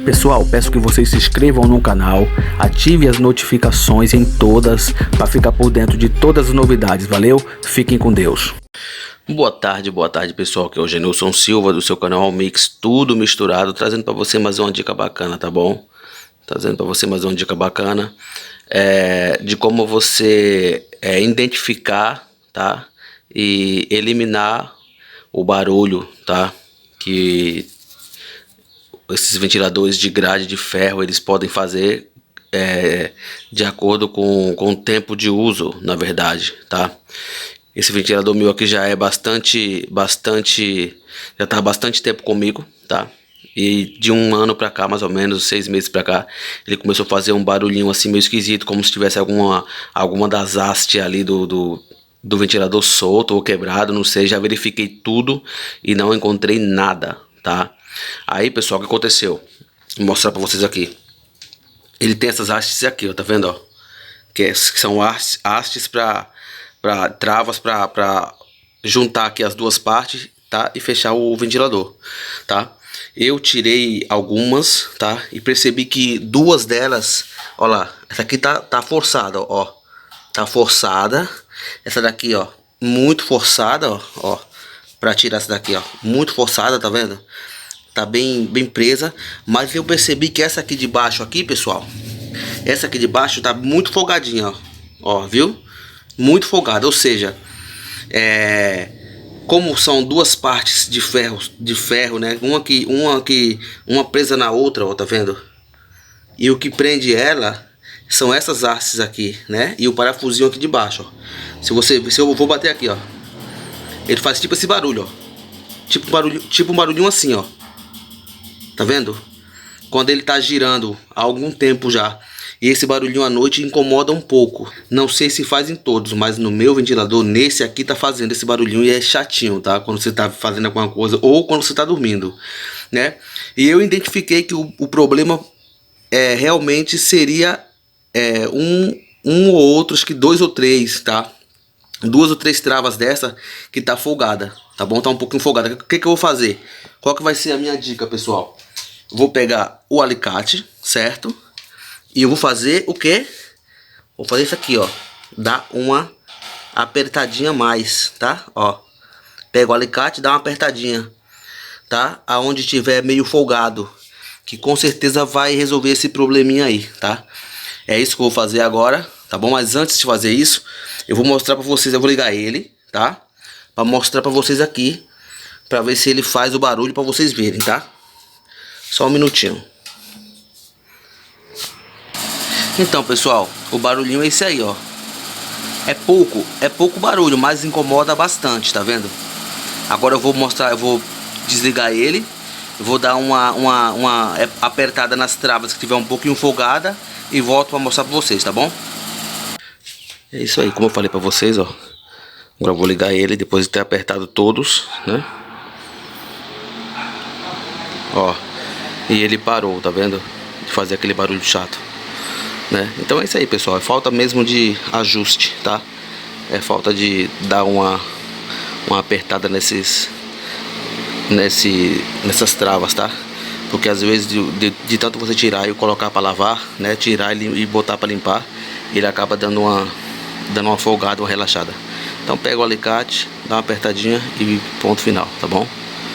Pessoal, peço que vocês se inscrevam no canal, ative as notificações em todas para ficar por dentro de todas as novidades, valeu? Fiquem com Deus. Boa tarde pessoal, aqui é o Genilson Silva do seu canal Almix, tudo misturado, trazendo para você mais uma dica bacana, tá bom? Trazendo para você mais uma dica bacana de como você identificar, tá? E eliminar o barulho, tá? Que esses ventiladores de grade de ferro eles podem fazer de acordo com o tempo de uso, na verdade, tá? Esse ventilador meu aqui já é já tá há bastante tempo comigo, tá? E de um ano pra cá, mais ou menos 6 meses pra cá, ele começou a fazer um barulhinho assim meio esquisito, como se tivesse alguma das hastes ali do ventilador solto ou quebrado, não sei. Já verifiquei tudo e não encontrei nada, tá? Aí, pessoal, o que aconteceu? Vou mostrar pra vocês aqui. Ele tem essas hastes aqui, ó, tá vendo, ó? Que são hastes pra travas pra juntar aqui as duas partes, tá? E fechar o ventilador, tá? Eu tirei algumas, tá? E percebi que duas delas, ó lá, essa aqui tá forçada, ó. Tá forçada. Essa daqui, ó, muito forçada, ó. Pra tirar essa daqui, ó, muito forçada, tá vendo? Tá bem presa. Mas eu percebi que essa aqui de baixo aqui, pessoal, essa aqui de baixo tá muito folgadinha, ó, viu? Muito folgada, ou seja, como são duas partes de ferro, né? Uma presa na outra, ó, tá vendo? E o que prende ela são essas hastes aqui, né? E o parafusinho aqui de baixo, ó. Se eu vou bater aqui, ó, ele faz tipo esse barulho, ó. Tipo um barulhinho assim, ó. Tá vendo? Quando ele tá girando há algum tempo já. E esse barulhinho à noite incomoda um pouco. Não sei se faz em todos, mas no meu ventilador, nesse aqui, tá fazendo esse barulhinho e é chatinho, tá? Quando você tá fazendo alguma coisa ou quando você tá dormindo, né? E eu identifiquei que o problema realmente seria um ou outro, acho que 2 ou 3, tá? 2 ou 3 travas dessa que tá folgada, tá bom? Tá um pouquinho folgada. O que eu vou fazer? Qual que vai ser a minha dica, pessoal? Vou pegar o alicate, certo? E eu vou fazer o quê? Vou fazer isso aqui, ó. Dar uma apertadinha a mais, tá? Ó. Pega o alicate e dá uma apertadinha, tá? Aonde tiver meio folgado. Que com certeza vai resolver esse probleminha aí, tá? É isso que eu vou fazer agora, tá bom? Mas antes de fazer isso, eu vou mostrar pra vocês. Eu vou ligar ele, tá? Pra mostrar pra vocês aqui. Pra ver se ele faz o barulho pra vocês verem, tá? Só um minutinho. Então, pessoal, o barulhinho é esse aí, ó. É pouco barulho, mas incomoda bastante, tá vendo? Agora eu vou mostrar, eu vou desligar ele. Eu vou dar uma apertada nas travas que tiver um pouquinho folgada e volto pra mostrar pra vocês, tá bom? É isso aí, como eu falei pra vocês, ó. Agora eu vou ligar ele depois de ter apertado todos, né? Ó. E ele parou, tá vendo? De fazer aquele barulho chato, né? Então é isso aí, pessoal. É falta mesmo de ajuste, tá? É falta de dar uma apertada nessas travas, tá? Porque às vezes de tanto você tirar e colocar para lavar, né? Tirar e botar para limpar, ele acaba dando uma folgada, uma relaxada. Então pega o alicate, dá uma apertadinha e ponto final, tá bom?